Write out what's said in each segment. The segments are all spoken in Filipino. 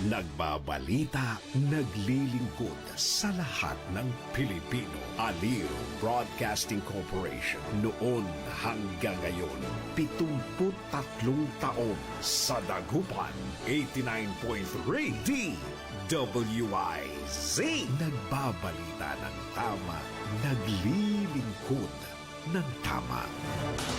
Nagbabalita, naglilingkod sa lahat ng Pilipino. Aliw Broadcasting Corporation. Noon hanggang ngayon, 73 taon sa dagupan. 89.3 DWIZ. Nagbabalita ng tama, naglilingkod ng tama.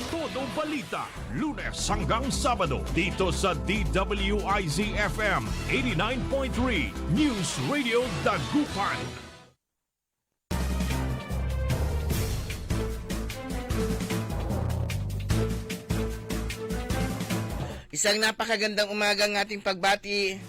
Todo balita, Lunes hanggang Sabado dito sa DWIZ-FM 89.3 News Radio Dagupan. Isang napakagandang umaga ang ating pagbati.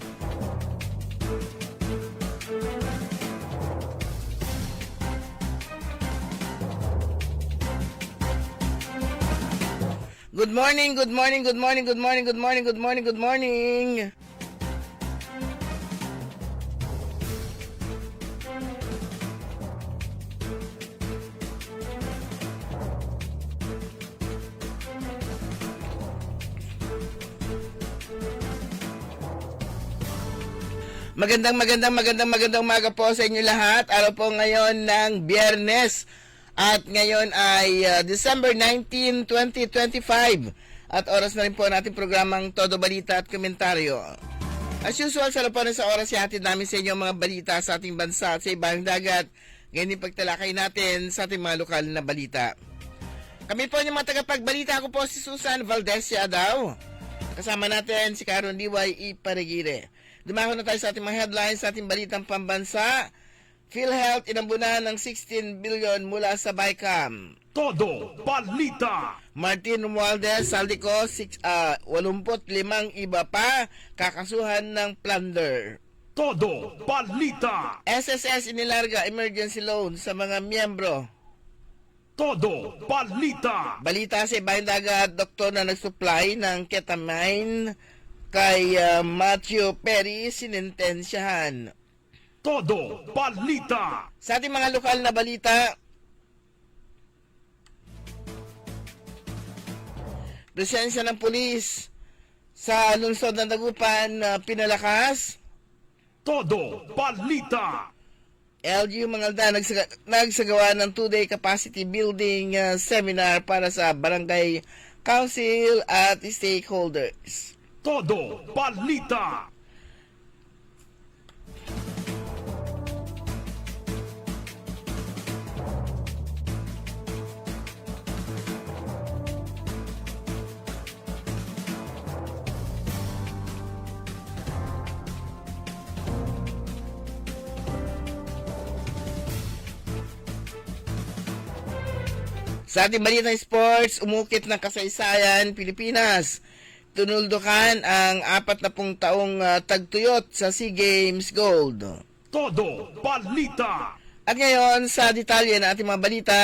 Good morning, good morning, good morning, good morning, good morning, good morning, good morning. Magandang umaga po sa inyo lahat. Araw po ngayon ng Biyernes. At ngayon ay December 19, 2025. At oras na rin po natin programang Todo Balita at Komentaryo. As usual, sa lapanan sa oras hatid namin sa inyo mga balita sa ating bansa at sa ibang dagat. Ngayon yung pagtalakay natin sa ating mga lokal na balita. Kami po yung mga tagapagbalita. Ako po si Susan Valdez Yadaw. Kasama natin si Caron D.Y. Iparigire. Dumako na tayo sa ating mga headlines sa ating balitang pambansa. PhilHealth inambunan ng 16 billion mula sa BICAM. Todo balita. Martin Romualdez Saldico, 85 iba pa kakasuhan ng plunder. Todo balita. SSS inilarga emergency loan sa mga miyembro. Todo balita. Balita sa ibang dagat, doktor na nagsupply ng ketamine kay Matthew Perry sinintensyahan. Todo balita. Sa ating mga lokal na balita, presensya ng pulis sa lungsod ng Dagupan pinalakas. Todo balita. LGU Mangaldan nagsagawa ng 2-day capacity building seminar para sa barangay council at stakeholders. Todo balita. Sa ating balitang sports, umukit ng kasaysayan Pilipinas. Tunuldukan ang 40 taong tagtuyot sa SEA Games Gold. Todo balita. At ngayon, sa detalye ng ating mga balita,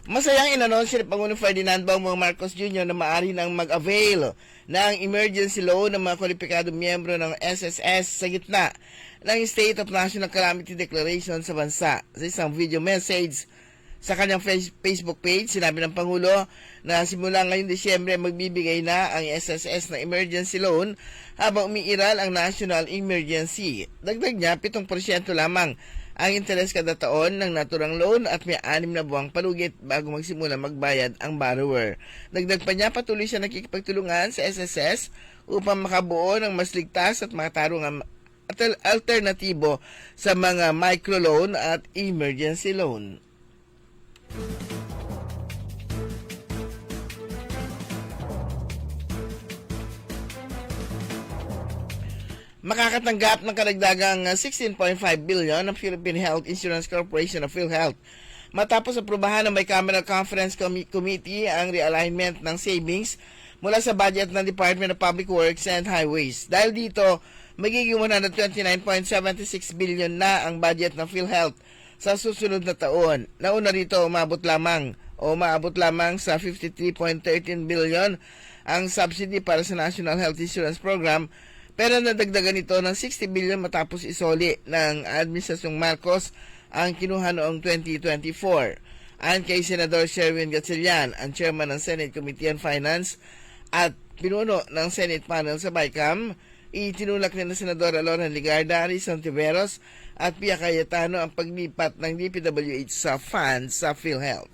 masayang inanunsyo ni Pangulong Ferdinand Bongbong Marcos Jr. na maaari nang mag-avail ng emergency loan ng mga kwalipikadong miyembro ng SSS sa gitna ng State of National Calamity Declaration sa bansa. Sa isang video message sa kanyang Facebook page, sinabi ng Pangulo na simula ngayong Disyembre magbibigay na ang SSS na emergency loan habang umiiral ang National Emergency. Dagdag niya, 7% lamang ang interes kada taon ng naturang loan at may 6 na buwang palugit bago magsimula magbayad ang borrower. Dagdag pa niya, patuloy siya nakikipagtulungan sa SSS upang makabuo ng mas ligtas at makatarungang alternatibo sa mga microloan at emergency loan. Makakatanggap ng karagdagang 16.5 billion ng Philippine Health Insurance Corporation of PhilHealth matapos aprubahan ng Bicameral Conference Committee ang realignment ng savings mula sa budget ng Department of Public Works and Highways. Dahil dito, magiging 129.76 billion na ang budget ng PhilHealth sa susunod na taon. Nauna rito, maabot lamang sa 53.13 billion ang subsidy para sa National Health Insurance Program, pero nadagdagan ito ng 60 billion matapos isoli ng Administrasyong Marcos ang kinuha noong 2024. Ayon kay Senador Sherwin Gatchalian, ang chairman ng Senate Committee on Finance at pinuno ng Senate panel sa BICAM, itinulak ni na Senadora Lauren Ligarda, Rizon Tiveros at Pia Cayetano ang paglipat ng DPWH sa funds sa PhilHealth.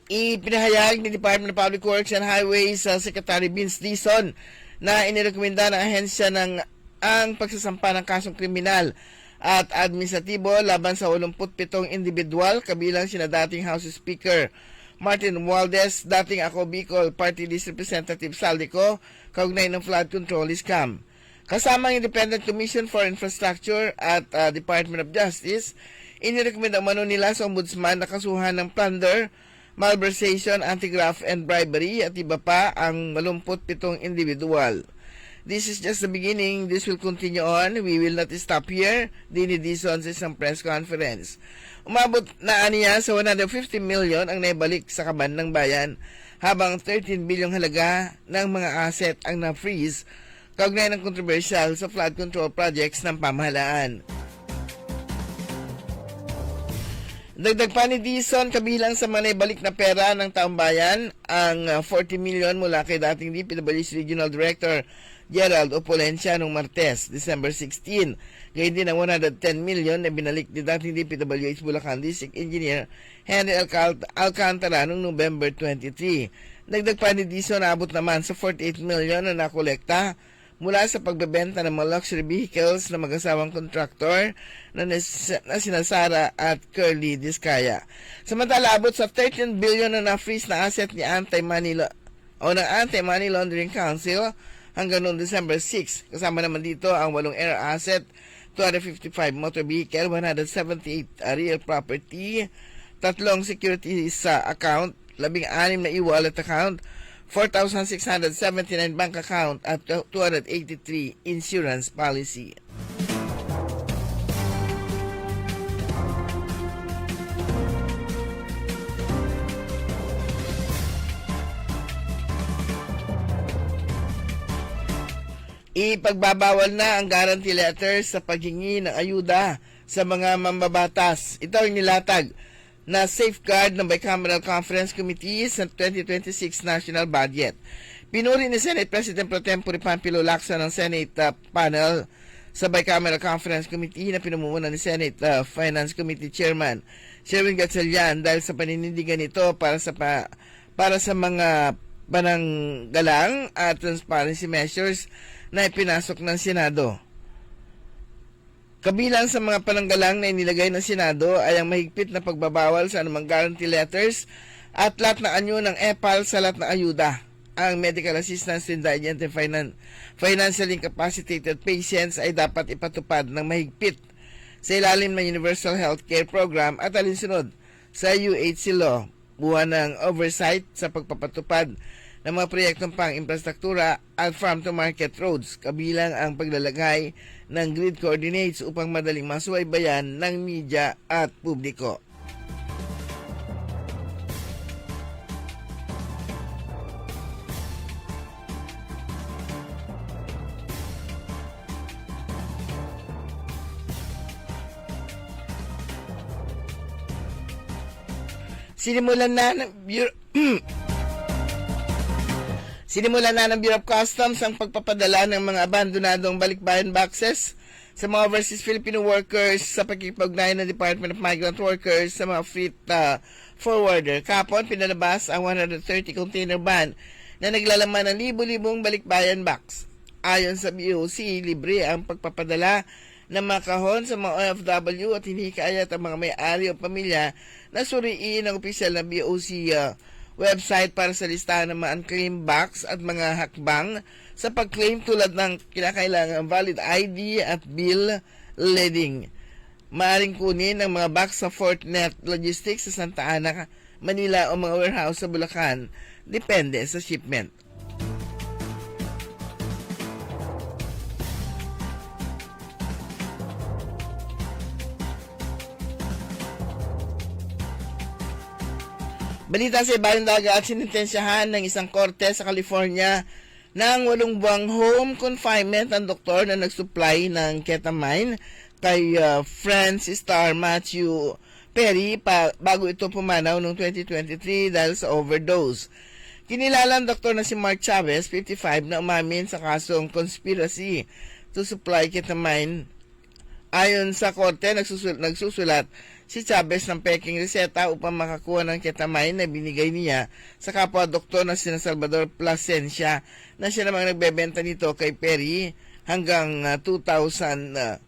Ipinahayag ni Department of Public Works and Highways Secretary Vince Dizon na inirekomenda ng ahensya ng ang pagsasampa ng kasong kriminal at administratibo laban sa 87 individual kabilang sina dating House Speaker Martin Romualdez, dating Ako Bicol Party List Representative Saldico, kaugnay ng flood control scam. Kasama ang Independent Commission for Infrastructure at Department of Justice, inirekomenda umano nila sa Ombudsman na kasuhan ng plunder, malversation, anti-graft, and bribery at iba pa ang 87 individual. This is just the beginning. This will continue on. We will not stop here. Dini Dizon sa isang press conference. Umabot na aniya sa 150 million ang naibalik sa kaban ng bayan, habang 13 bilyong halaga ng mga asset ang na-freeze kaugnay ng controversial sa flood control projects ng pamahalaan. Dagdag pa ni Dizon, kabilang sa mga naibalik na pera ng taong bayan, ang 40 million mula kay dating DPWH Regional Director Gerald Opolencia noong Martes, December 16. Gayon din ang 110 million na binalik ni dating DPWH Bulacan District Engineer Henry Alcantara noong November 23. Dagdag pa ni Dizon, naabot naman sa 48 million na nakolekta mula sa pagbebenta ng mga luxury vehicles na mag-asawang contractor na sina Sara at Curly Discaya. Samantala, abot sa 13 billion na na-freeze na asset ni Anti-Money Laundering Council hanggang noong December 6. Kasama naman dito ang 8 air asset, 255 motor vehicle, 178 real property, 3 securities account, 16 na e-wallet account, 4,679 bank account at 283 insurance policy. Ipagbabawal na ang guarantee letters sa paghingi ng ayuda sa mga mambabatas. Ito ang nilatag na safeguard ng Bicameral Conference Committee sa 2026 National Budget. Pinuri ni Senate President Pro Tempore Panfilo Lacson ng Senate panel sa Bicameral Conference Committee na pinamumuno ni Senate Finance Committee Chairman Sherwin Gatchalian dahil sa paninindigan nito para sa mga pananggalang at transparency measures na ipinasok ng Senado. Kabilang sa mga pananggalang na inilagay ng Senado ay ang mahigpit na pagbabawal sa anumang guarantee letters at lahat ng anyo ng EPAL sa lahat ng ayuda. Ang medical assistance to indigent and financially incapacitated patients ay dapat ipatupad ng mahigpit sa ilalim ng Universal Healthcare Program at alinsunod sa UHC Law, buwan ng oversight sa pagpapatupad ng mga proyektong pang-infrastruktura at farm-to-market roads, kabilang ang paglalagay ng grid coordinates upang madaling masubaybayan ng media at publiko. Sinimulan na ng Bureau of Customs ang pagpapadala ng mga abandonadong balikbayan boxes sa mga overseas Filipino workers sa pagkikipag-ugnayan ng Department of Migrant Workers sa mga freight forwarder. Kapon, pinalabas ang 130 container van na naglalaman ng libo-libong balikbayan box. Ayon sa BOC, libre ang pagpapadala ng mga kahon sa mga OFW at hinihikayat ang mga may-ari o pamilya na suriin ang opisyal na BOC website para sa listahan ng mga unclaimed box at mga hakbang sa pag-claim tulad ng kinakailangang valid ID at bill leading. Maaring kunin ang mga box sa Fortnet Logistics sa Santa Ana, Manila o mga warehouse sa Bulacan, depende sa shipment. Balita sa ibaling dagat, sinintensyahan ng isang korte sa California ng 8 buwang home confinement ang doktor na nagsupply ng ketamine kay Francis Star Matthew Perry bago ito pumanaw noong 2023 dahil sa overdose. Kinilala ang doktor na si Mark Chavez, 55, na umamin sa kasong conspiracy to supply ketamine. Ayon sa korte, nagsusulat si Chavez ng peking reseta upang makakuha ng ketamine na binigay niya sa kapwa doktor na si Salvador Plasencia na siya namang nagbebenta nito kay Perry hanggang $2,000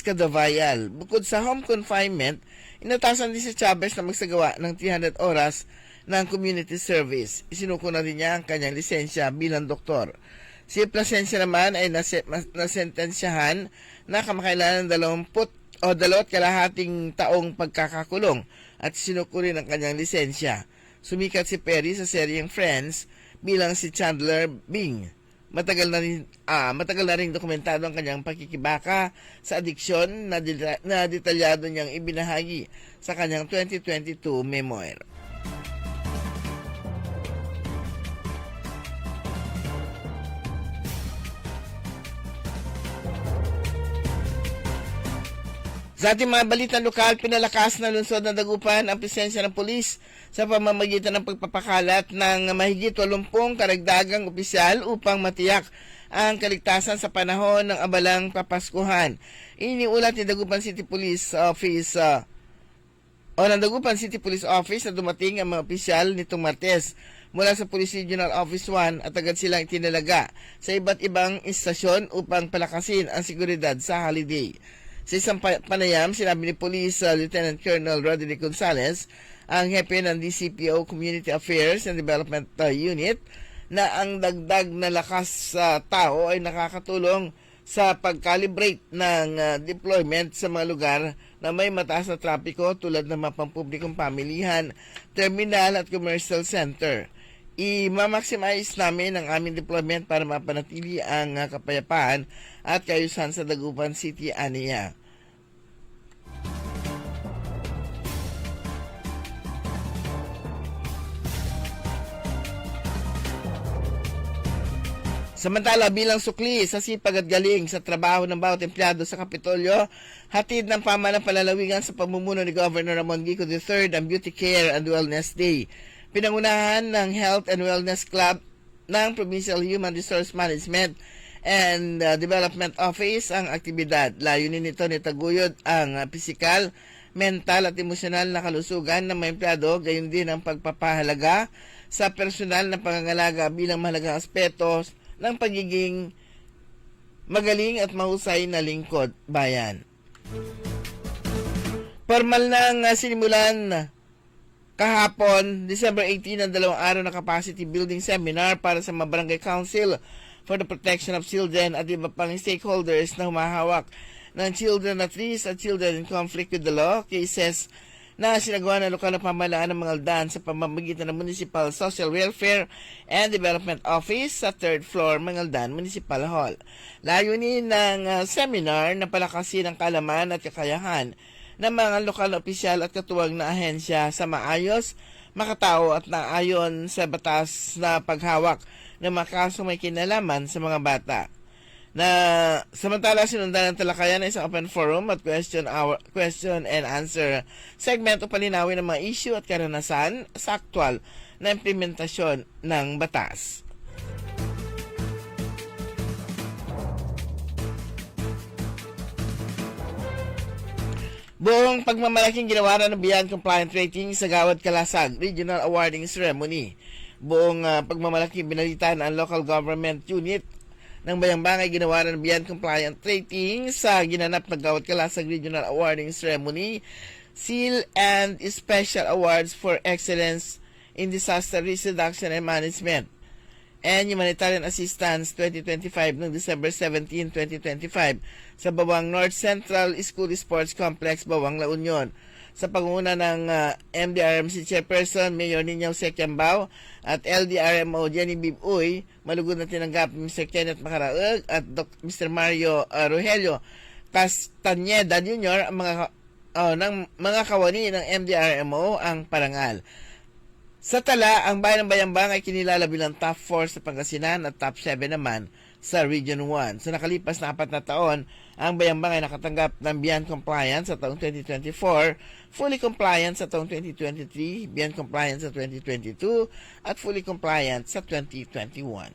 kada vial. Bukod sa home confinement, inatasan din si Chavez na magsagawa ng 300 oras ng community service. Isinuko na rin niya ang kanyang lisensya bilang doktor. Si Plasencia naman ay nasentensyahan na kamakailan ng 2.5 taong pagkakakulong at sinuko rin ang kanyang lisensya. Sumikat si Perry sa seryeng Friends bilang si Chandler Bing. Matagal na rin dokumentado ang kanyang pakikibaka sa adiksyon na detalyado niyang ibinahagi sa kanyang 2022 memoir. Sa ating mga balitang lokal, pinalakas na lungsod ng Dagupan ang presensya ng pulis sa pamamagitan ng pagpapakalat ng mahigit 80 karagdagang opisyal upang matiyak ang kaligtasan sa panahon ng abalang Papaskuhan. Iniulat ni Dagupan City Police Office ng Dagupan City Police Office na dumating ang mga opisyal nitong Martes mula sa Police Regional Office 1 at agad silang itinalaga sa iba't ibang istasyon upang palakasin ang seguridad sa holiday. Sa isang panayam, sinabi ni Police Lieutenant Colonel Roderick Gonzales, ang hepe ng DCPO Community Affairs and Development Unit, na ang dagdag na lakas sa tao ay nakakatulong sa pag-calibrate ng deployment sa mga lugar na may mataas na trapiko tulad ng mga pampublikong pamilihan, terminal at commercial center. I-maximize namin ang aming deployment para mapanatili ang kapayapaan at kaayusan sa Dagupan City, aniya. Samantala, bilang sukli sa sipag at galing sa trabaho ng bawat empleyado sa Kapitolyo, hatid ng pamahalang palalawigan sa pamumuno ni Governor Ramon Gico III ang Beauty Care and Wellness Day. Pinangunahan ng Health and Wellness Club ng Provincial Human Resource Management and Development Office ang aktibidad. Layunin nito ni taguyod ang pisikal, mental at emosyonal na kalusugan ng mga empleyado, gayon din ang pagpapahalaga sa personal na pangangalaga bilang mahalagang aspeto ng pagiging magaling at mahusay na lingkod bayan. Formal nang sinimulan kahapon, December 18, ang 2 araw na capacity building seminar para sa mga barangay council for the protection of children at iba pang stakeholders na humahawak ng children at risk at children in conflict with the law cases na sinagawa ng lokal na pamahalaan ng mga aldan sa pamamagitan ng Municipal Social Welfare and Development Office sa 3rd floor Mangaldan Municipal Hall. Layunin ng seminar na palakasin ang kaalaman at kakayahan ng mga lokal na opisyal at katuwang na ahensya sa maayos, makatao at naayon sa batas na paghawak ng mga kasong may kinalaman sa mga bata. Na samantala sinundan ng talakayan ng isang open forum at question and answer segment upang linawin ng mga issue at karanasan sa aktwal na implementasyon ng batas. Buong pagmamalaking ginawa ng Beyond Compliant Rating sa Gawad Kalasag Regional Awarding Ceremony. Buong pagmamalaking binalitan ang local government unit ng Bayambang ay ginawa ng Beyond Compliant Rating sa ginanap na Gawad Kalasag Regional Awarding Ceremony, Seal and Special Awards for Excellence in Disaster Risk Reduction and Management and Humanitarian Assistance 2025 noong December 17, 2025 sa Bawang North Central School Sports Complex, Bawang, La Union. Sa pangunguna ng MDRMC Chairperson, Mayor Ninyao Sekyambao at LDRMO Jenny Bibuy, malugod na tinanggap Mr. Kenneth Macaraeg at Mr. Mario Rogelio Castañeda Jr. ang mga ng mga kawani ng MDRMO ang parangal. Sa tala, ang Bayan ng Bayambang ay kinilala bilang top 4 sa Pangasinan at top 7 naman sa Region 1. Sa nakalipas na 4 na taon, ang Bayambang ay nakatanggap ng Beyond Compliance sa taong 2024, Fully Compliant sa taong 2023, Beyond Compliant sa 2022, at Fully Compliant sa 2021.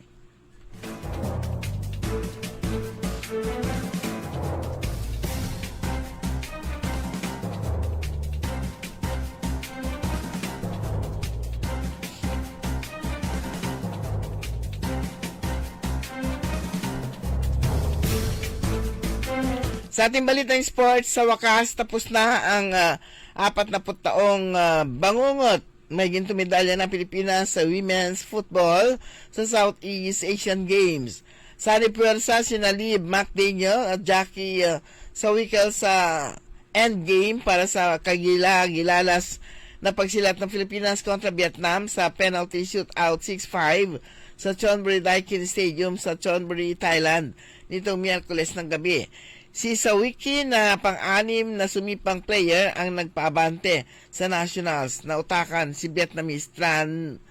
Sa ating balitang sports, sa wakas tapos na ang 40 taong bangungot. May ginto medalya ng Pilipinas sa women's football sa Southeast Asian Games. Sa puwersa si Nalib McDaniel at Jackie Sawikel sa endgame para sa kagila-gilalas na pagsilat ng Pilipinas kontra Vietnam sa penalty shootout 6-5 sa Chonburi Daikin Stadium sa Chonburi, Thailand nitong Miyerkules ng gabi. Si Sawiki na pang-anim na sumipang player ang nagpaabante sa Nationals na utakan si Vietnamese Tran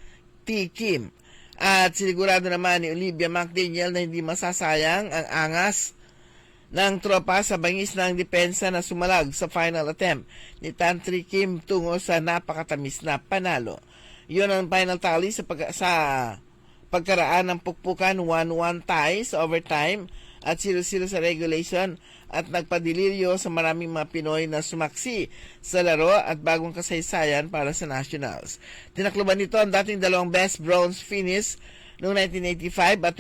T. Kim. At sinigurado naman ni Olivia McDaniel na hindi masasayang ang angas ng tropa sa bangis ng depensa na sumalag sa final attempt ni Tan Tri Kim tungo sa napakatamis na panalo. Yun ang final tally sa pagkaraan ng pukpukan 1-1 tie sa overtime at 0-0 sa regulation at nagpadiliryo sa maraming mga Pinoy na sumaksi sa laro at bagong kasaysayan para sa Nationals. Tinakluban nito ang dating dalawang best bronze finish noong 1985 at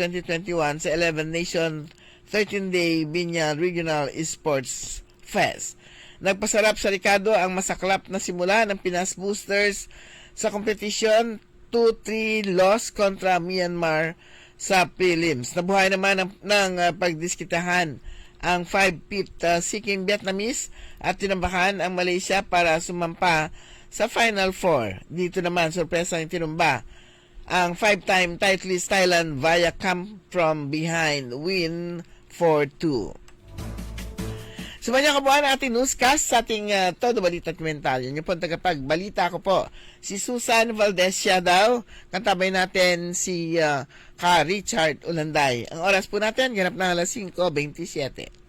2021 sa 11 Nation 13-day Binyang Regional Esports Fest. Nagpasarap sa Ricardo ang masaklap na simula ng Pinas Boosters sa kompetisyon 2-3 loss kontra Myanmar sa prelims. Nabuhay naman ng pagdiskitahan ang 5-5th seeking Vietnamese at tinambakan ang Malaysia para sumampa sa Final Four. Dito naman, sorpresa yung tinumba ang 5-time titleist Thailand via come from behind win 4-2. Sumanya ko po ang ating newscast sa ating Todo Balita Komentaryo. Yung po tagapagbalita ko po, si Susan Valdez siya daw. Kantabay natin si Ka Richard Ulanday. Ang oras po natin, ganap na alas 5:27.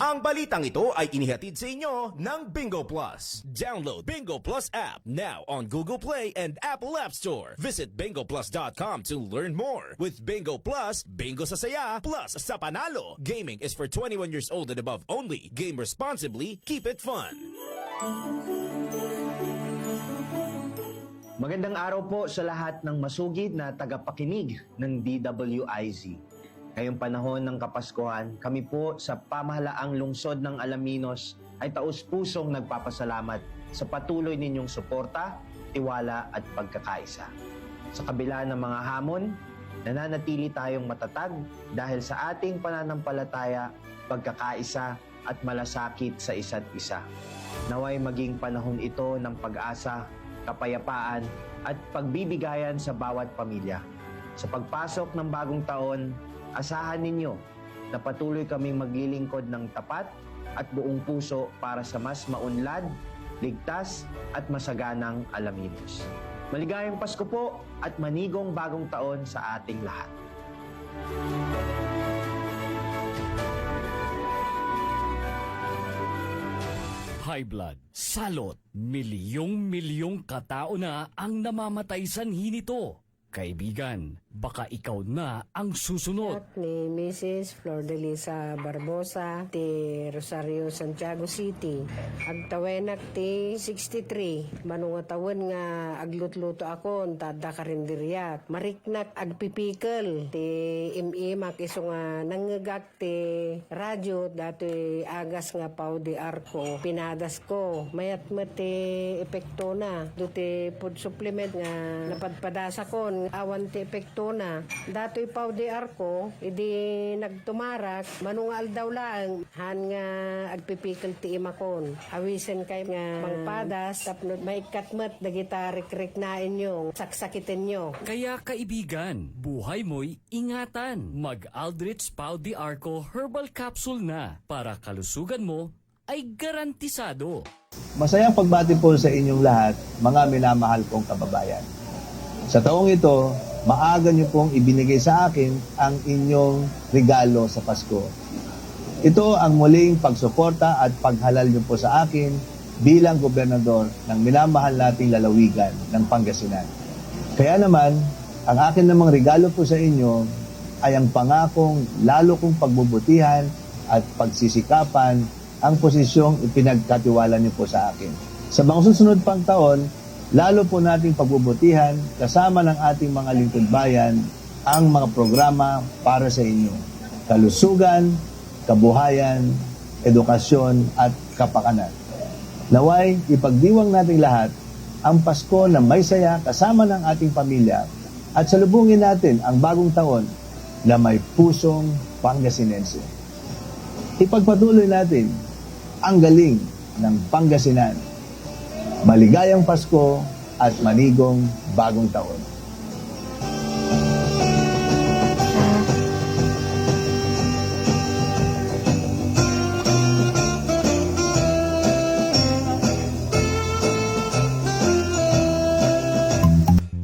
Ang balitang ito ay inihatid sa inyo ng Bingo Plus. Download Bingo Plus app now on Google Play and Apple App Store. Visit bingoplus.com to learn more. With Bingo Plus, bingo sa saya, plus sa panalo. Gaming is for 21 years old and above only. Game responsibly, keep it fun. Magandang araw po sa lahat ng masugid na tagapakinig ng DWIZ. Ngayong panahon ng Kapaskuhan, kami po sa pamahalaang lungsod ng Alaminos ay taus-pusong nagpapasalamat sa patuloy ninyong suporta, tiwala at pagkakaisa. Sa kabila ng mga hamon, nananatili tayong matatag dahil sa ating pananampalataya, pagkakaisa at malasakit sa isa't isa. Naway maging panahon ito ng pag-asa, kapayapaan at pagbibigayan sa bawat pamilya. Sa pagpasok ng bagong taon, asahan ninyo na patuloy kaming maglilingkod ng tapat at buong puso para sa mas maunlad, ligtas at masaganang Alaminos. Maligayang Pasko po at manigong bagong taon sa ating lahat. High blood, salot, milyong-milyong katao na ang namamatay sanhi nito. Kaibigan, baka ikaw na ang susunod. At ni Mrs. Flor de Lisa Barbosa ti Rosario, Santiago City. Agtawenak ti 63. Manungatawan nga aglutluto ako tada karinderyat. Mariknak agpipikal ti imimak iso nga nangagak ti radyo dati agas nga pau di arko. Pinadas ko. Mayat ti epekto na. Duti food supplement nga napadpadasa ko awan ti epekto na. Dato'y pau di arko, idi nagtumarak, manungal daw lang, han nga agpipikal ti imakon. Awisen kay nga pangpadas, tapno maikatmat, dagita rik-rik na inyo, saksakitin nyo. Kaya kaibigan, buhay mo'y ingatan. Mag-Aldrich Pau di Arco Herbal Capsule na para kalusugan mo ay garantisado. Masayang pagbati po sa inyong lahat, mga minamahal kong kababayan. Sa taong ito, maaga niyo pong ibinigay sa akin ang inyong regalo sa Pasko. Ito ang muling pagsuporta at paghalal niyo po sa akin bilang gobernador ng minamahal nating lalawigan ng Pangasinan. Kaya naman, ang akin namang regalo po sa inyo ay ang pangakong lalo kong pagbubutihan at pagsisikapan ang posisyong ipinagkatiwala niyo po sa akin. Sa mga susunod pang taon, lalo po nating pagbubutihan kasama ng ating mga lingkod bayan ang mga programa para sa inyo. Kalusugan, kabuhayan, edukasyon at kapakanan. Naway, ipagdiwang nating lahat ang Pasko na may saya kasama ng ating pamilya at salubungin natin ang bagong taon na may pusong Pangasinense. Ipagpatuloy natin ang galing ng Pangasinan. Maligayang Pasko at manigong bagong taon.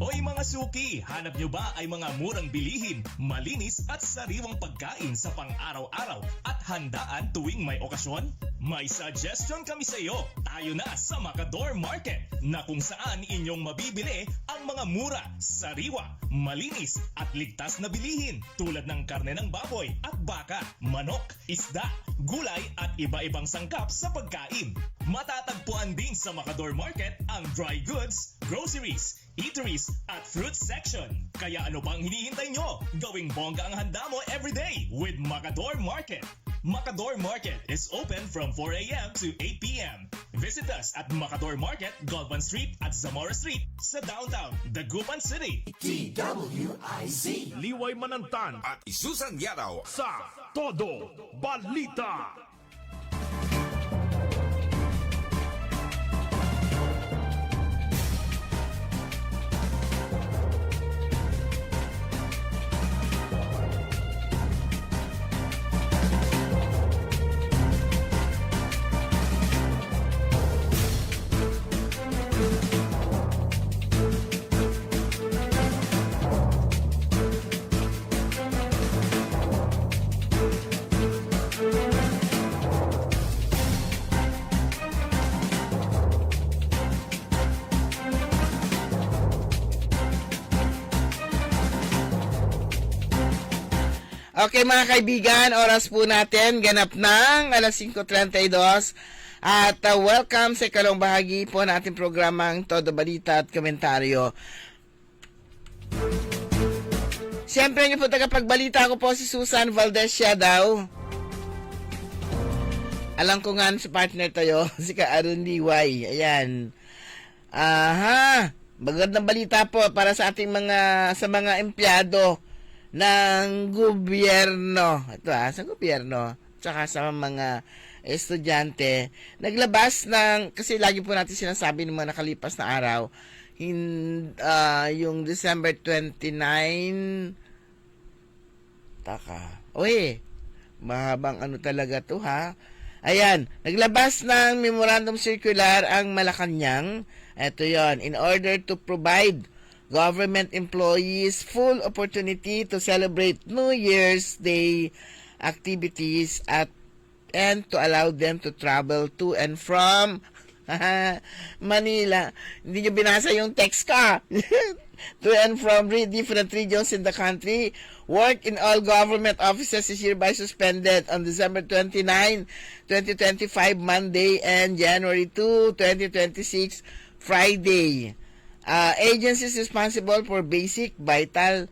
Hoy mga suki, hanap nyo ba ay mga murang bilihin, malinis at sariwang pagkain sa pang-araw-araw at handaan tuwing may okasyon? May suggestion kami sa iyo. Tayo na sa Macador Market na kung saan inyong mabibili ang mga mura, sariwa, malinis at ligtas na bilihin tulad ng karne ng baboy at baka, manok, isda, gulay at iba-ibang sangkap sa pagkain. Matatagpuan din sa Macador Market ang dry goods, groceries, eateries at fruit section. Kaya ano pang hinihintay nyo? Gawing bongga ang handa mo everyday with Macador Market. Macador Market is open from 4 a.m. to 8 p.m. Visit us at Macador Market, Galvan Street at Zamora Street sa downtown, Dagupan City. Liway Manantan At Isusan Yaraw. sa Todo Balita. Okay mga kaibigan, oras po natin ganap ng alas 5:32 at welcome sa ikalawang bahagi po ng ating programang Todo Balita at Komentaryo. Siyempre niyo po tagapagbalita ko po si Susan Valdez daw. Alam ko nga sa partner tayo, si Ka Arun Liway. Ayan. Aha, magandang balita po para sa ating mga empleyado ng gobyerno. Ito sa gobyerno, tsaka sa mga estudyante. Naglabas ng, kasi lagi po natin sinasabi ng mga nakalipas na araw, yung December 29, mahabang ano talaga to ha. Ayan, naglabas ng memorandum circular ang Malacanang. Ito yon, in order to provide government employees full opportunity to celebrate New Year's Day activities and to allow them to travel to and from Manila. Hindi nyo binasa yung text ka. To and from different regions in the country. Work in all government offices is hereby suspended on December 29, 2025, Monday, and January 2, 2026, Friday. Agencies responsible for basic, vital,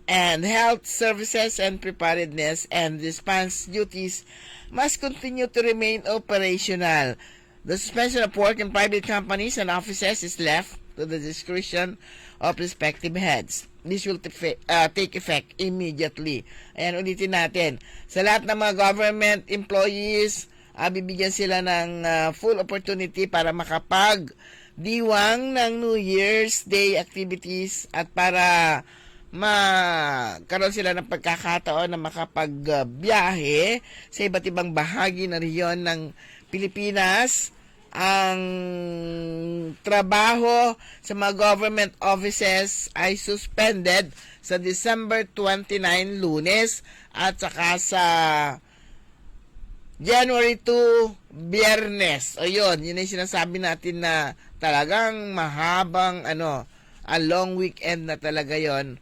and health services and preparedness and response duties must continue to remain operational. The suspension of work in private companies and offices is left to the discretion of respective heads. This will take effect immediately. Ayan, ulitin natin. Sa lahat ng mga government employees, bibigyan sila ng full opportunity para makapag-diwang ng New Year's Day activities at para magkaroon sila ng pagkakataon na makapagbiyahe sa iba't ibang bahagi ng rehiyon ng Pilipinas, ang trabaho sa mga government offices ay suspended sa December 29, Lunes, at saka sa January 2, Biyernes. O yun ay sinasabi natin na talagang mahabang a long weekend na talaga yon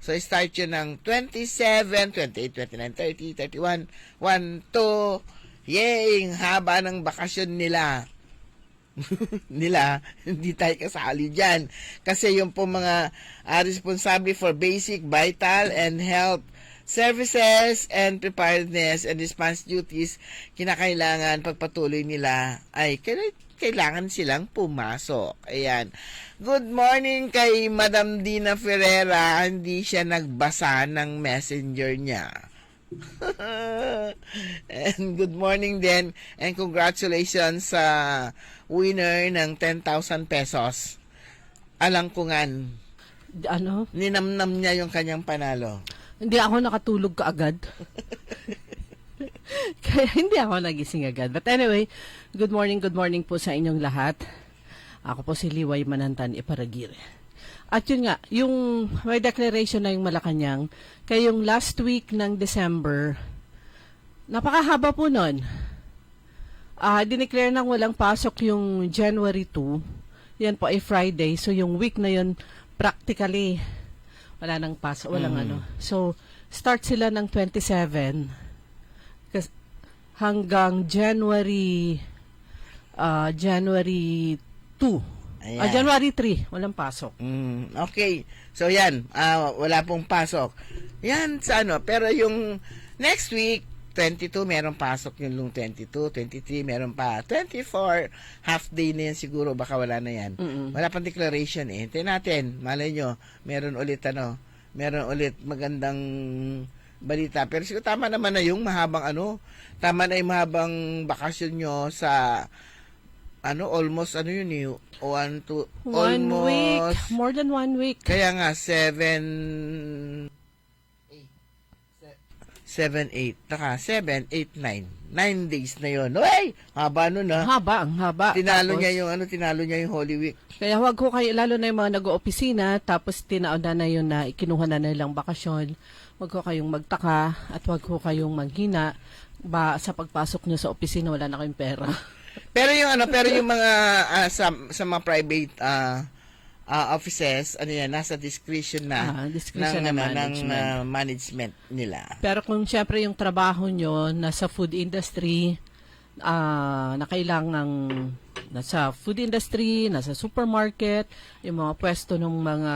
So, start yun ng 27, 28, 29, 30, 31, 1, 2. Yay! Ang haba ng bakasyon nila. Hindi tayo kasali dyan. Kasi yung po mga responsible for basic, vital, and health services and preparedness and response duties, kinakailangan pagpatuloy nila ay kailangan silang pumasok. Ayan. Good morning kay Madam Dina Ferreira. Hindi siya nagbasa ng messenger niya. And good morning din and congratulations sa winner ng 10,000 pesos. Alangkungan. Ninamnam niya yung kanyang panalo. Hindi ako nakatulog kaagad. Kaya hindi ako nagising agad. But anyway, good morning po sa inyong lahat. Ako po si Liway Manantan Iparagire. At yun nga, yung may declaration na yung Malacanang, kaya yung last week ng December, napakahaba po nun. Dineclare nang walang pasok yung January 2. Yan po ay Friday. So yung week na yun, practically, wala nang pasok, walang So, start sila ng 27 hanggang January 2. January 3, walang pasok. Okay. So, yan. Wala pong pasok. Yan sa pero yung next week, 22, meron pasok yung 22, 23, meron pa. 24, half day na yan siguro, baka wala na yan. Wala pang declaration eh. Hintayin natin. Malay nyo, meron ulit magandang balita. Pero siguro tama naman na yung mahabang tama na yung mahabang bakasyon nyo sa almost yun 1 week, more than 1 week. Kaya nga 7, 8, 9 days na yun. Ay, haba nun Ang haba. Tinalo niya yung Holy Week. Kaya wag ko kayo, lalo na yung mga nag-oopisina, tapos tinaon na yun na ikinuha na nilang bakasyon. Wag ko kayong magtaka at wag ko kayong manghina sa pagpasok nyo sa opisina, wala na kayong pera. Pero yung mga sa mga private offices, nasa discretion na ng management nila. Pero kung syempre yung trabaho nyo nasa food industry, na kailangang nasa food industry, nasa supermarket, yung mga pwesto ng mga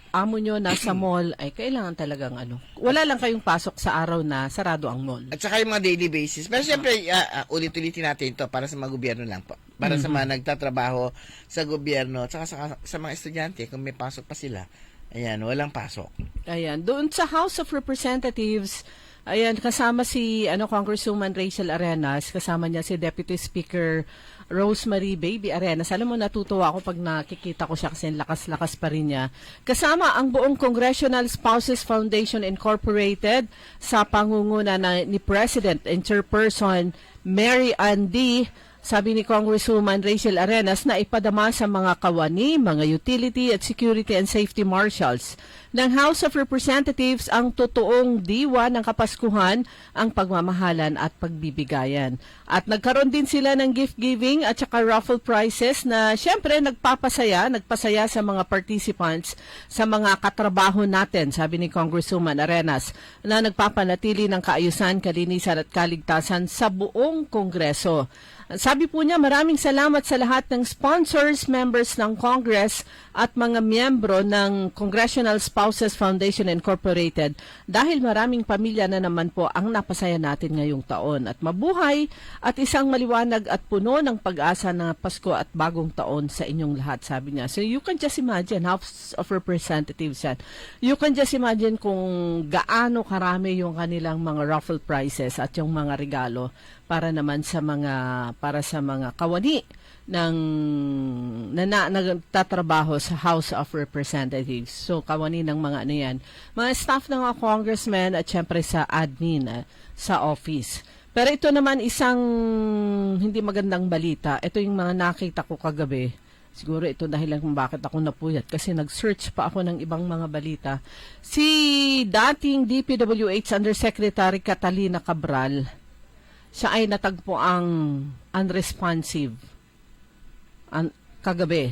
amo nyo nasa mall, ay kailangan talagang wala lang kayong pasok sa araw na sarado ang mall. At saka yung mga daily basis. Pero siyempre, ulit-ulitin natin ito para sa mga gobyerno lang po. Para sa mga nagtatrabaho sa gobyerno, at saka sa mga estudyante, kung may pasok pa sila, ayan, walang pasok. Ayan, doon sa House of Representatives, ayan, kasama si Congresswoman Rachel Arenas, kasama niya si Deputy Speaker Rosemary Baby Arenas. Alam mo, natutuwa ako pag nakikita ko siya kasi lakas-lakas pa rin niya. Kasama ang buong Congressional Spouses Foundation Incorporated sa pangunguna ni President and Chairperson Mary Ann D. Sabi ni Congresswoman Rachel Arenas na ipadama sa mga kawani, mga utility at security and safety marshals ng House of Representatives ang totoong diwa ng Kapaskuhan, ang pagmamahalan at pagbibigayan. At nagkaroon din sila ng gift giving at saka raffle prizes na syempre nagpasaya sa mga participants, sa mga katrabaho natin, sabi ni Congresswoman Arenas, na nagpapanatili ng kaayusan, kalinisan at kaligtasan sa buong Kongreso. Sabi po niya, maraming salamat sa lahat ng sponsors, members ng Congress at mga miyembro ng Congressional Spouses Foundation Incorporated dahil maraming pamilya na naman po ang napasaya natin ngayong taon. At mabuhay at isang maliwanag at puno ng pag-asa na Pasko at bagong taon sa inyong lahat, sabi niya. So you can just imagine, House of Representatives yan. You can just imagine kung gaano karami yung kanilang mga raffle prizes at yung mga regalo para naman sa mga kawani nagtatrabaho sa House of Representatives. So, kawani ng mga ano yan. Mga staff ng mga congressmen at syempre sa admin sa office. Pero ito naman isang hindi magandang balita. Ito yung mga nakita ko kagabi. Siguro ito dahilan kung bakit ako napuyat kasi nag-search pa ako ng ibang mga balita. Si dating DPWH Undersecretary Catalina Cabral, siya ay natagpo ang unresponsive kagabi.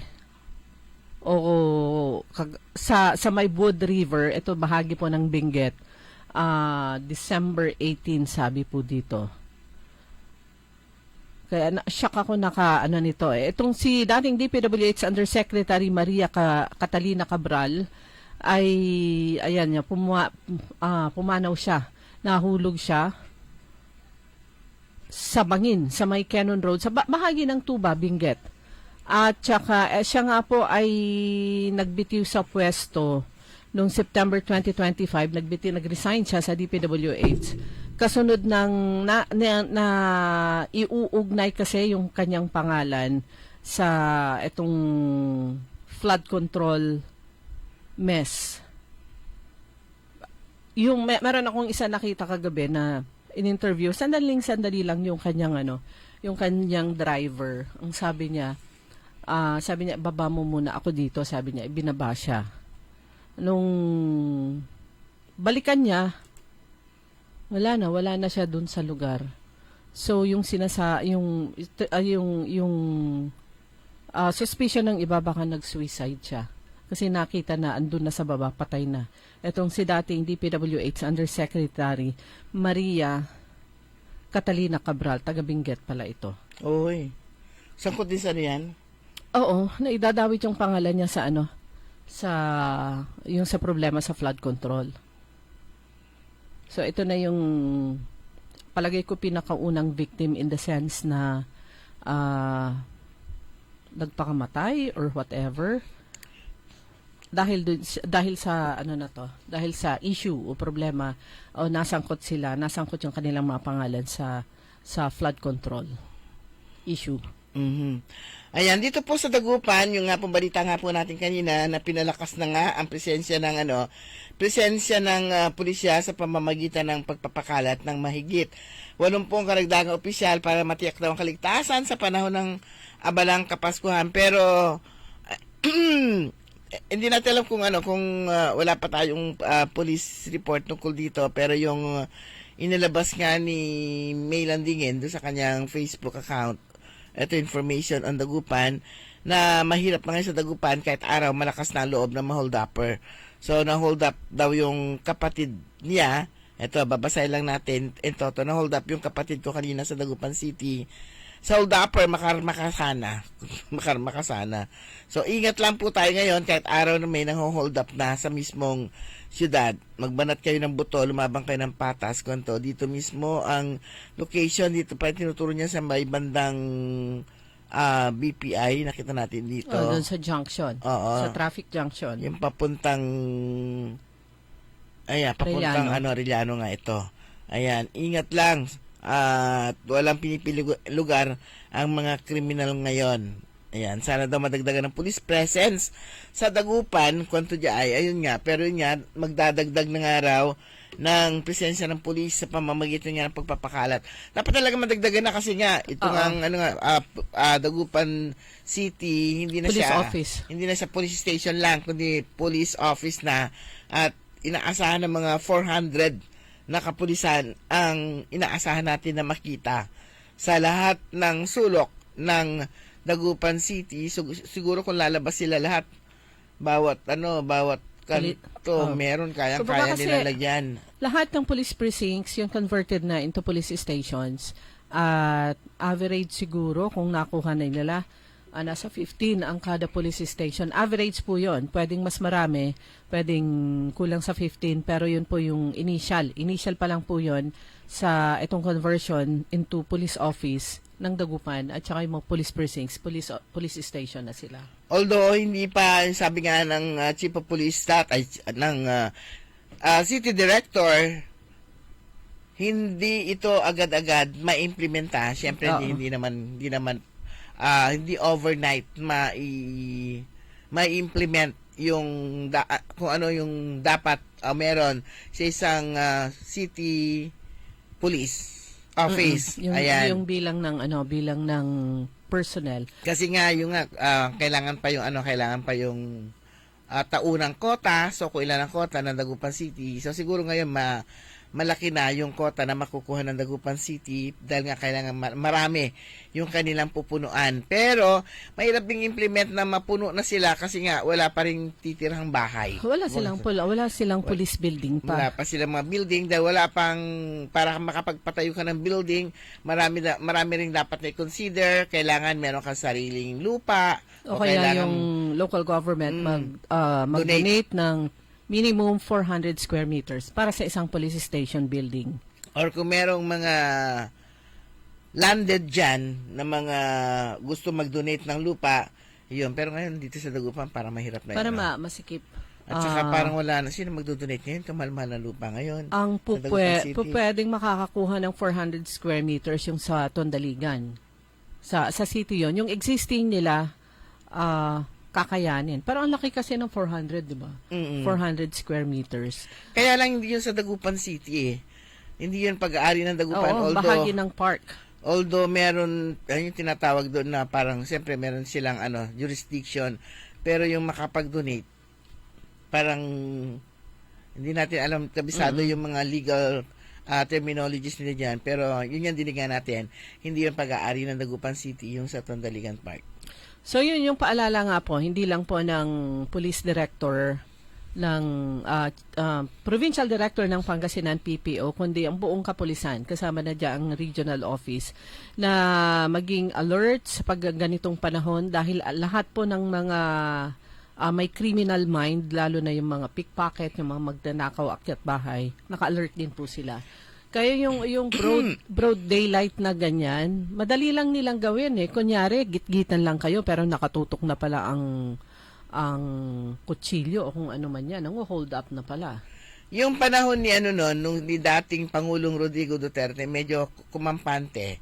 Sa may Wood River, ito bahagi po ng Benguet, December 18 sabi po dito. Kaya shock ako nito eh. Itong si dating DPWH Undersecretary Maria Catalina Cabral ay ayan niya pumanaw siya. Nahulog siya sa bangin sa may Cannon Road sa bahagi ng Tuba, Benguet. At saka siya nga po ay nagbitiw sa pwesto noong September 2025, nag-resign siya sa DPWH. Kasunod ng na iuugnay kasi yung kanyang pangalan sa itong flood control mess. Yung meron akong isa nakita kagabi na in-interview, sandali lang yung kanyang driver. Ang sabi niya, baba mo muna ako dito, sabi niya, ibinaba siya. Nung balikan niya, wala na siya dun sa lugar. So yung suspicion ng iba baka nag-suicide siya. Kasi nakita na andun na sa baba, patay na. Etong si dating DPWH Undersecretary Maria Catalina Cabral, taga Benguet pala ito. Oy. Sangkot din sa yan? Oo, naidadawit yung pangalan niya sa problema sa flood control. So ito na yung palagay ko pinakaunang victim in the sense na nagpakamatay or whatever dahil sa issue o problema o nasangkot yung kanilang mga pangalan sa flood control issue. Mhm. Ayan, dito po sa Dagupan, yung nga pong balita nga po natin kanina na pinalakas na nga ang presensya ng pulisya sa pamamagitan ng pagpapakalat ng mahigit 80 karagdagang opisyal para matiyak daw ang kaligtasan sa panahon ng abalang Kapaskuhan. Pero hindi natin alam kung wala pa tayong police report tungkol dito, pero yung inilabas nga ni May Landingen doon sa kanyang Facebook account, ito information on Dagupan, na mahirap na ngayon sa Dagupan kahit araw malakas na loob ng ma-hold upper. So na-hold up daw yung kapatid niya. Ito, babasahin lang natin. Ito, na-hold up yung kapatid ko kanina sa Dagupan City. Sa hold upper, makasana. So ingat lang po tayo ngayon kahit araw na may nang-hold up na sa mismong syudad. Magbanat kayo ng buto, lumabang kayo ng patas. Kunto, dito mismo ang location, dito pa tinuturo niya sa may bandang BPI, nakita natin dito. Doon sa junction. Sa traffic junction. Yung papuntang Arellano nga ito. Ayan, ingat lang. At walang pinipili lugar ang mga kriminal ngayon. Ayan, sana daw madagdagan ng police presence sa Dagupan, kwanto ayun nga, pero yun nga, magdadagdag na nga raw ng presensya ng police sa pamamagitan nga ng pagpapakalat. Dapat talaga madagdagan na kasi nga, ito Dagupan City, hindi na siya police station lang, kundi police office na, at inaasahan ng mga 400 na kapulisan ang inaasahan natin na makita sa lahat ng sulok ng Dagupan City. So, siguro kung lalabas sila lahat, bawat kanto, meron kaya nila lagyan. Lahat ng police precincts yung converted na into police stations. At average siguro kung nakuha na nila, nasa 15 ang kada police station. Average po yun. Pwedeng mas marami, pwedeng kulang sa 15, pero yun po yung initial. Initial pa lang po yun sa itong conversion into police office ng Dagupan at saka yung mga police precincts, police station na sila. Although hindi pa, sabi nga ng Chief of Police ng City Director, hindi ito agad-agad ma-implementa. Siyempre hindi naman hindi overnight ma-implement yung kung ano yung dapat meron sa isang city police office. Ayan. Yung bilang ng personnel. Kasi nga yung kailangan pa yung taunang kota. So kung ilan ang kota ng Dagupan City. So siguro ngayon malaki na yung kota na makukuha ng Dagupan City dahil nga kailangan marami yung kanilang pupunuan. Pero mahirap ding implement na mapuno na sila kasi nga wala pa ring titirang bahay. Wala silang police building pa. Wala pa silang mga building dahil wala pang para makapagpatayo ka ng building. Marami ring dapat na i-consider. Kailangan meron kang sariling lupa. O kaya yung local government mag-donate ng minimum 400 square meters para sa isang police station building. Or kung merong mga landed dyan na mga gusto mag-donate ng lupa, yun. Pero ngayon dito sa Dagupan parang mahirap na yun. Para masikip. At saka parang wala na. Sino mag-donate ngayon? Kamalmal na lupa ngayon. Ang pwedeng makakakuha ng 400 square meters yung sa Tondaligan. Sa city yon. Yung existing nila, kakayanin. Pero ang laki kasi ng 400, di ba? 400 square meters. Kaya lang hindi yun sa Dagupan City eh. Hindi yun pag-aari ng Dagupan. Oo, bahagi ng park. Although meron, yung tinatawag doon na parang, siyempre meron silang jurisdiction. Pero yung makapag-donate, parang hindi natin alam, kabisado yung mga legal terminologies nila dyan. Pero yun yung dinigan natin. Hindi yung pag-aari ng Dagupan City, yung sa Tondaligan Park. So yun yung paalala nga po, hindi lang po ng police director ng provincial director ng Pangasinan PPO, kundi ang buong kapulisan, kasama na dyan ang regional office, na maging alert sa pagganitong panahon dahil lahat po ng mga may criminal mind, lalo na yung mga pickpocket, yung mga magnanakaw, akyat bahay, naka-alert din po sila. Kaya yung broad daylight na ganyan, madali lang nilang gawin eh. Kunyari, gitgitan lang kayo pero nakatutok na pala ang kutsilyo o kung ano man yan. Hold up na pala. Yung panahon ni nung ni dating Pangulong Rodrigo Duterte, medyo kumampante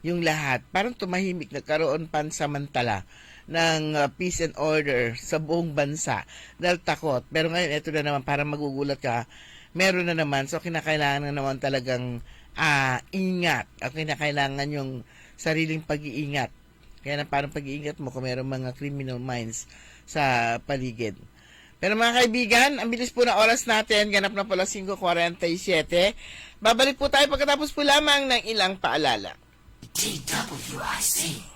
yung lahat. Parang tumahimik, nagkaroon pansamantala ng peace and order sa buong bansa dahil takot. Pero ngayon, ito na naman, parang magugulat ka, meron na naman. So, kinakailangan na naman talagang ingat. At kinakailangan yung sariling pag-iingat. Kaya na parang pag-iingat mo kung meron mga criminal minds sa paligid. Pero mga kaibigan, ang bilis po na oras natin. Ganap na pala 5:47. Babalik po tayo pagkatapos po lamang ng ilang paalala. DWIC.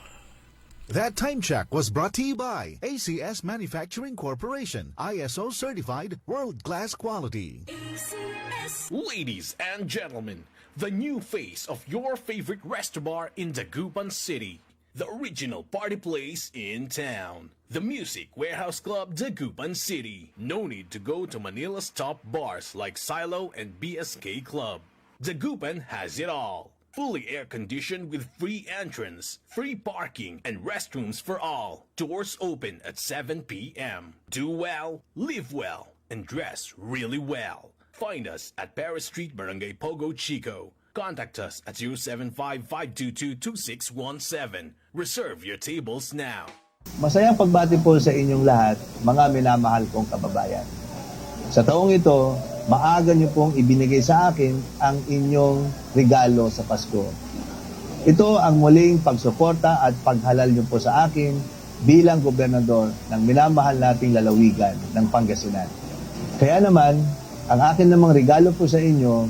That time check was brought to you by ACS Manufacturing Corporation, ISO certified world-class quality. Ladies and gentlemen, the new face of your favorite restaurant in Dagupan City. The original party place in town. The Music Warehouse Club, Dagupan City. No need to go to Manila's top bars like Silo and BSK Club. Dagupan has it all. Fully air-conditioned with free entrance, free parking, and restrooms for all. Doors open at 7 p.m. Do well, live well, and dress really well. Find us at Paris Street, Barangay Pogo, Chico. Contact us at 075-522-2617. Reserve your tables now. Masayang pagbati po sa inyong lahat, mga minamahal kong kababayan. Sa taong ito, maaga niyo pong ibinigay sa akin ang inyong regalo sa Pasko. Ito ang muling pagsuporta at paghalal niyo po sa akin bilang gobernador ng minamahal nating lalawigan ng Pangasinan. Kaya naman, ang akin namang regalo po sa inyo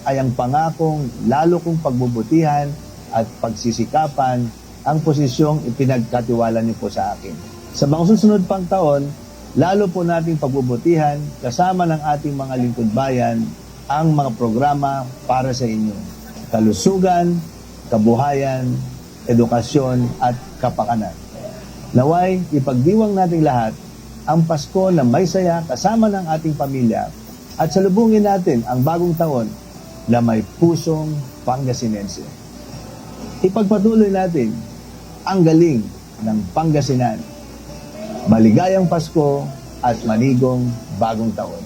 ay ang pangakong lalo kong pagbubutihan at pagsisikapan ang posisyong ipinagkatiwala niyo po sa akin. Sa mga susunod pang taon, lalo po nating pagbubutihan kasama ng ating mga lingkod bayan ang mga programa para sa inyo. Kalusugan, kabuhayan, edukasyon at kapakanan. Naway, ipagdiwang nating lahat ang Pasko na may saya kasama ng ating pamilya at salubungin natin ang bagong taon na may pusong Pangasinense. Ipagpatuloy natin ang galing ng Pangasinan. Maligayang Pasko at manigong bagong taon.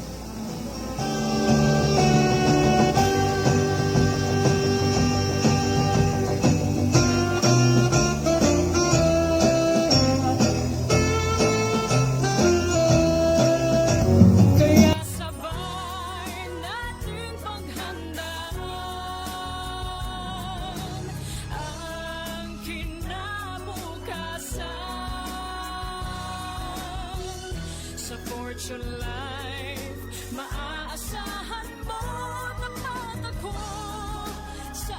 Fortune Life, maaasahan mo nakatako sa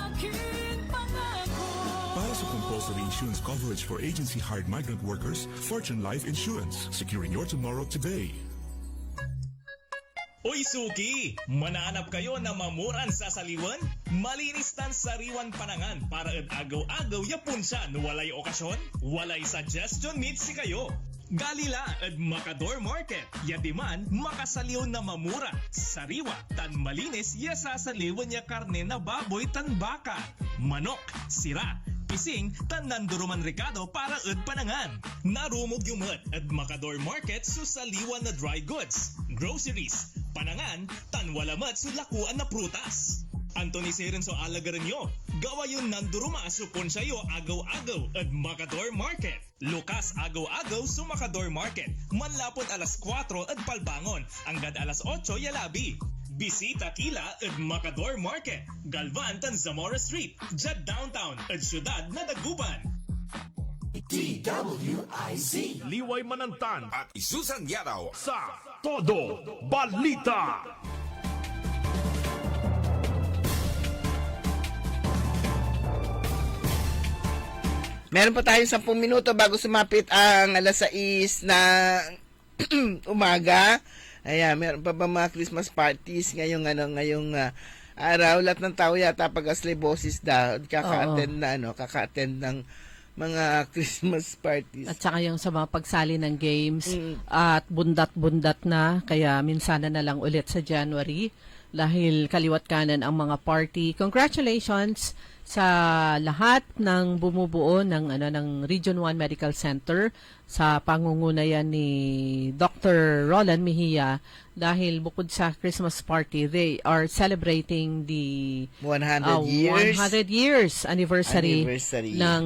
aking pangako. Para sa compulsory insurance coverage for agency-hired migrant workers, Fortune Life Insurance. Securing your tomorrow today. Uy suki, mananap kayo na mamuran sa saliwan? Malinis tan sariwan panangan para at agaw-agaw yapon siya no walay okasyon? Walay suggestion meet si kayo. Galila at Macador Market, yadiman makasaliw na mamura, sariwa, tan malinis yasasaliwan niya karne na baboy tan baka, manok, sira, pising, tan nanduruman Ricardo para at panangan. Narumog yumat at Macador Market susaliwan na dry goods, groceries, panangan, tan walamat sulakuan na prutas. Anthony Serenso alagaran nyo, gawa yun nanduruma supon sa'yo agaw-agaw at Macador Market. Lukas agaw-agaw sa Macador Market, manlapon alas 4 at palbangon, hanggang alas 8 yalabi. Bisita kila at Macador Market, Galvan tan Zamora Street, dyan downtown at syudad na Daguban. DWIZ Liway Manantan at Isusan Yaraw sa Todo Balita. Meron pa tayong 10 minuto bago sumapit ang alas 6 na umaga. Ayan, meron pa ba mga Christmas parties ngayong araw? Lahat ng tao yata pag-aslebosis kaka-attend ng mga Christmas parties. At saka yung sa mga pagsali ng games at bundat-bundat na, kaya minsan na lang ulit sa January dahil kaliwat kanan ang mga party. Congratulations sa lahat ng bumubuo ng Region 1 Medical Center sa pangungunayan ni Dr. Roland Mejia, dahil bukod sa Christmas party, they are celebrating the 100 years anniversary ng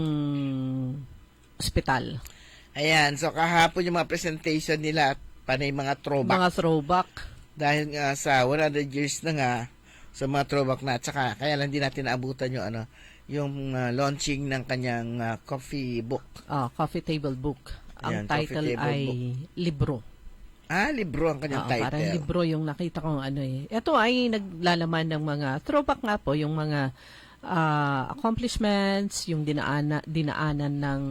ospital. Ayan, so kahapon yung mga presentation nila, panay mga throwback. Mga throwback. Dahil nga sa 100 years na nga, sa mga throwback na, at saka kaya lang din natin naabutan yung launching ng kanyang coffee book. Coffee table book. Ang Ayan, title ay Libro. Libro ang kanyang title. Parang libro yung nakita kong Ito ay naglalaman ng mga throwback nga po, yung mga accomplishments, yung dinaanan ng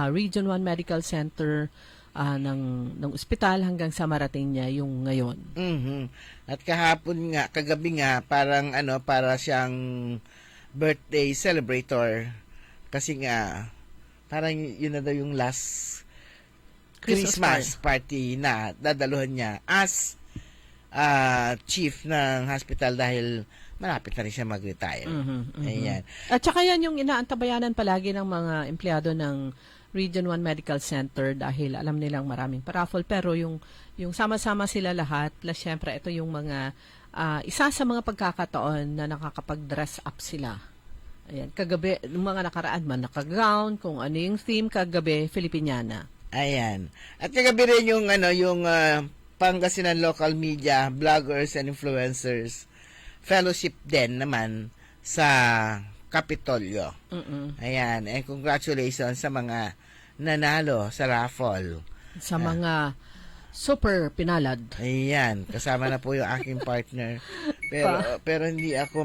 Region 1 Medical Center, ng ospital hanggang sa marating niya yung ngayon. Mm-hmm. At kahapon nga, kagabi nga, para siyang birthday celebrator. Kasi nga, parang yun na daw yung last Christmas party na dadaluhan niya as chief ng hospital dahil malapit na rin siya mag-retire. Ayan. At saka yan yung inaantabayanan palagi ng mga empleyado ng Region 1 Medical Center dahil alam nilang maraming paraffol, pero yung sama-sama sila lahat, syempre ito yung mga isa sa mga pagkakataon na nakakapag-dress up sila. Ayan, kagabi, yung mga nakaraan man naka-gown, kung ano yung theme, kagabi Filipiniana. Ayan. At kagabi rin yung Pangasinan Local Media, Bloggers and Influencers Fellowship din naman sa Kapitolyo. Ayan, and congratulations sa mga nanalo sa raffle. Sa mga super pinalad. Ayan, kasama na po yung aking partner. Pero hindi ako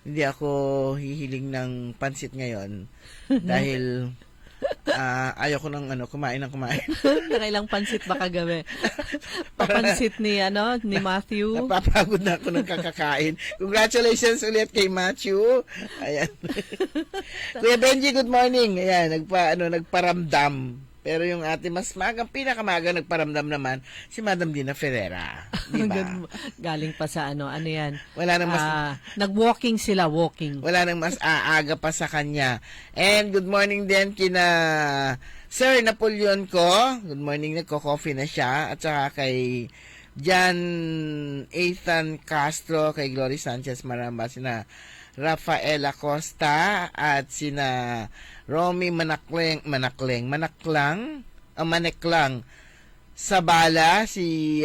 hindi ako hihiling ng pansit ngayon dahil ayoko nang kumain ng kumain. Nakailang pansit ba kagabi? Papansit ni Matthew. Napapagod na ako ng kakakain. Congratulations ulit kay Matthew. Ayan. Kuya Benji, good morning. Ayan, nagparamdam. Pero yung mas pinakamaga nagparamdam naman si Madam Dina Ferreira. Diba? Galing pa sa yan? Wala nang mas nag-walking sila, walking. Wala nang mas aaga pa sa kanya. And good morning din kina Sir Napoleon ko. Good morning, nagko-coffee na siya. At saka kay Jan Ethan Castro, kay Glory Sanchez Maramba, sina Rafael Acosta at sina Romy Manaklang Sabala, si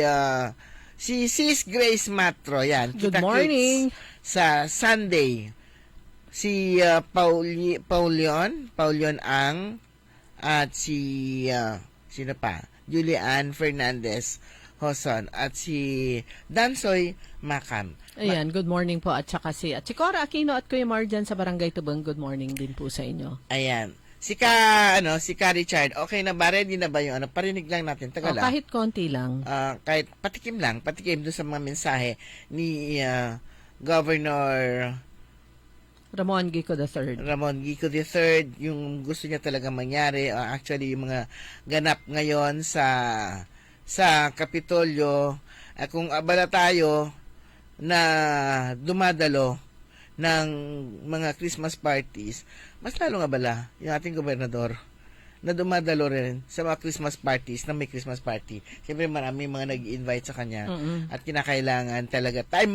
Sis Grace Matro, yan. Good morning. Sa Sunday, si Paulion Ang, at si sino pa? Julian Fernandez Hoson at si Dansoy Macam. Ayan, good morning po at saka si Cora Aquino at Kuya Marjan sa Barangay Tubang. Good morning din po sa inyo. Ayan. Si Ka Richard, okay na ba? Ready na ba yung parinig lang natin? Tagal Kahit konti lang. Kahit patikim doon sa mga mensahe ni Governor Ramon Gico III. Yung gusto niya talaga mangyari. Actually, yung mga ganap ngayon sa Kapitolyo, kung abala tayo na dumadalo ng mga Christmas parties, mas lalong abala yung ating gobernador na dumadalo rin sa mga Christmas parties na may Christmas party. Siyempre marami mga nag-invite sa kanya at kinakailangan talaga time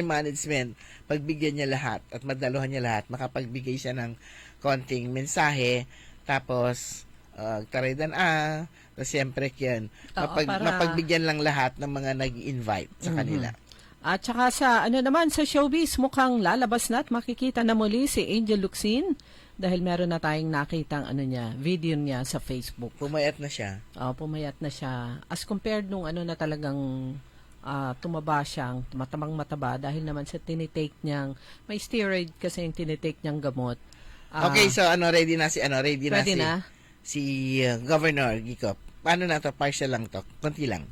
management, pagbigyan niya lahat at madaluhan niya lahat, makapagbigay siya ng konting mensahe, tapos taridan siyempre yan. Mapagbigyan lang lahat ng mga nag-invite sa kanila. At saka sa sa showbiz, mukhang lalabas na at makikita na muli si Angel Locsin dahil meron na tayong nakitang video niya sa Facebook. Pumayat na siya. Pumayat na siya. As compared nung na talagang tumaba siyang, mataba dahil naman sa tinitake niyang, may steroid kasi yung tinitake niyang gamot. Okay, so ready na si Governor Gico. Paano na to? Partial lang to. Konti lang.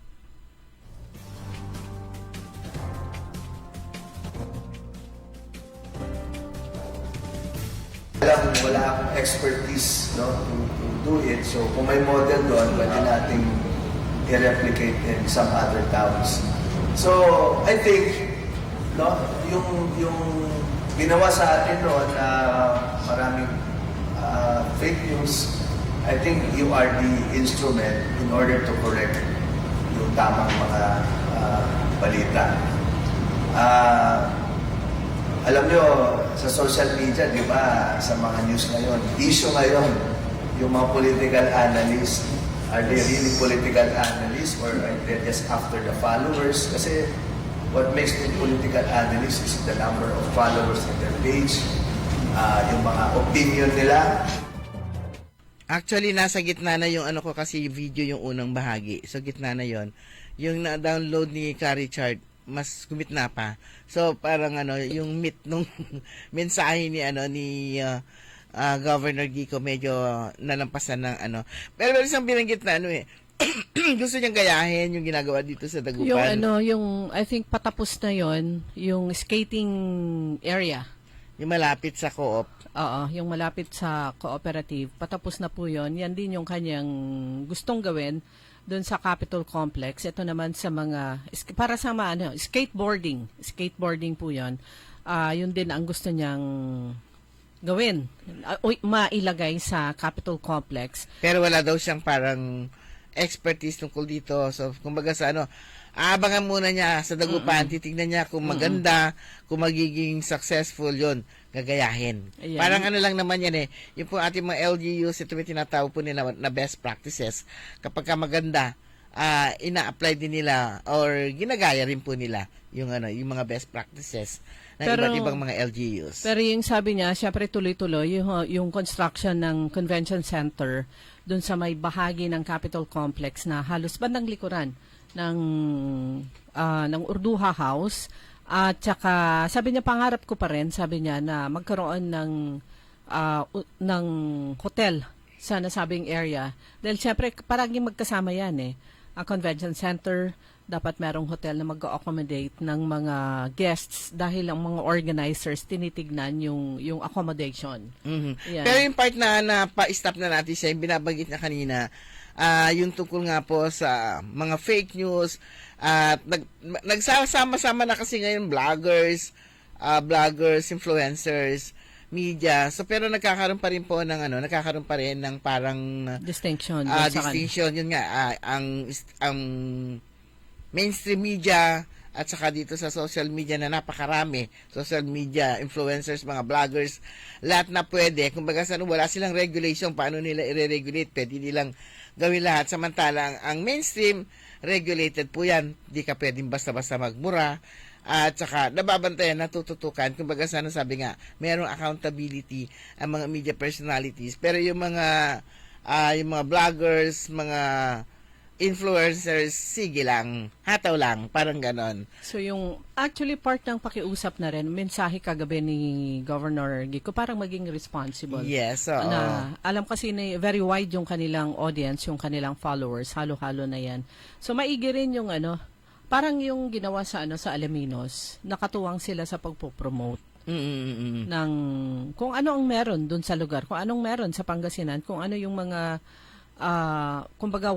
Wala akong expertise to do it. So kung may model doon, pwede nating i-replicate in some other towns. So I think yung ginawa sa atin noon na maraming fake news, I think you are the instrument in order to correct yung tamang mga balita. Alam nyo, sa social media, di ba, sa mga news ngayon, issue ngayon, yung mga political analysts, are they really political analysts or are they just after the followers? Kasi what makes them political analysts is the number of followers on their page, yung mga opinion nila. Actually, nasa gitna na yung ko kasi video yung unang bahagi. So, gitna na yon. Yung na-download ni Ka Richard, mas gumitna pa. So parang yung meat nung mensahe ni Governor Gico medyo nalampasan ng Pero isang binanggit na gusto niyang gayahin yung ginagawa dito sa Dagupan. Yung I think patapos na yon, yung skating area. Yung malapit sa co-op. Oo, yung malapit sa cooperative. Patapos na po yon. Yan din yung kanyang gustong gawin doon sa Capitol Complex. Ito naman sa mga, para sa mga, skateboarding po yun. Yun din ang gusto niyang gawin, mailagay sa Capitol Complex. Pero wala daw siyang parang expertise tungkol dito. So, kumbaga sa aabangan muna niya sa Dagupan, titignan niya kung maganda, kung magiging successful yon, gagayahin. Ayan. Parang lang naman yan yung po ating mga LGUs, ito may tinatawag po nila na best practices. Kapag ka maganda, ina-apply din nila or ginagaya rin po nila yung yung mga best practices ng iba't ibang mga LGUs. Pero yung sabi niya, syempre tuloy-tuloy yung construction ng convention center doon sa may bahagi ng Capitol Complex na halos bandang likuran ng Urduha House. At saka, sabi niya, pangarap ko pa rin, sabi niya, na magkaroon ng hotel sa nasabing area. Dahil syempre, parang magkasama yan Ang convention center, dapat merong hotel na mag-accommodate ng mga guests dahil ang mga organizers tinitignan yung accommodation. Mm-hmm. Pero yung part na pa-stop na natin siya, yung binabanggit na kanina, yung tungkol nga po sa mga fake news, at nagsama-sama na kasi ngayon vloggers, influencers, media. So pero nagkakaroon pa rin ng parang distinction. Yun nga, ang mainstream media at saka dito sa social media na napakarami, social media influencers, mga vloggers, lahat na pwede. Kumbaga wala silang regulation, paano nila i-regulate, pwede nilang gawin lahat. Samantalang ang mainstream, regulated po yan. Di ka pwedeng basta-basta magmura. At saka nababantayan, natututukan. Kumbaga sabi nga, mayroong accountability ang mga media personalities. Pero yung mga vloggers, mga influencers, sige lang, hataw lang, parang ganon. So yung actually part ng pakiusap na rin, mensahe kagabi ni Governor Gico, parang maging responsible. Yes, oo. Na, alam kasi na very wide yung kanilang audience, yung kanilang followers, halo-halo na yan. So maigi rin yung parang yung ginawa sa sa Alaminos, nakatuwang sila sa pagpo-promote ng kung ano ang meron dun sa lugar, kung anong meron sa Pangasinan, kung ano yung mga kumbaga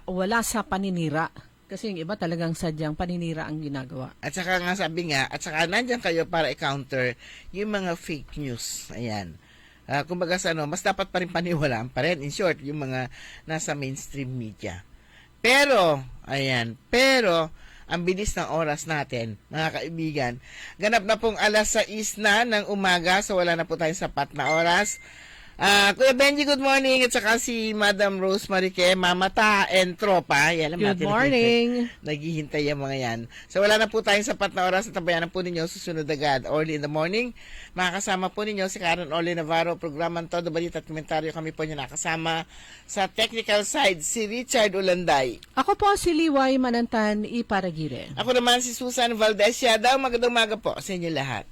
wala sa paninira. Kasi yung iba talagang sadyang paninira ang ginagawa. At saka nga sabi nga, at saka nandyan kayo para i-counter yung mga fake news. Ayan. Kumbaga sa mas dapat pa rin paniwalaan pa rin. In short, yung mga nasa mainstream media. Pero, ang bilis ng oras natin, mga kaibigan. Ganap na pong 6:00 na ng umaga, so wala na po tayong sapat na oras. Kuya Benji, good morning. At saka si Madam Rosemary Ke, Mamata and Tropa. Yan, Good morning. Naghihintay yung mga yan. So wala na po tayong sapat na oras. Natabayanan po ninyo susunod agad. Early in the morning, makakasama po ninyo si Karen Orly Navarro. Programang Todo Balita at Komentaryo. Kami po niyo nakasama sa technical side, si Richard Ulanday. Ako po si Liway Manantan Iparagire. Ako naman si Susan Valdez Yadaw. Magandang umaga po sa inyo lahat.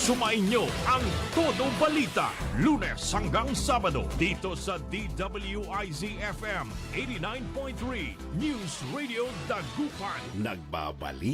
Sumainyo ang Todo Balita, Lunes hanggang Sabado, dito sa DWIZ-FM 89.3 News Radio Dagupan. Nagbabalik.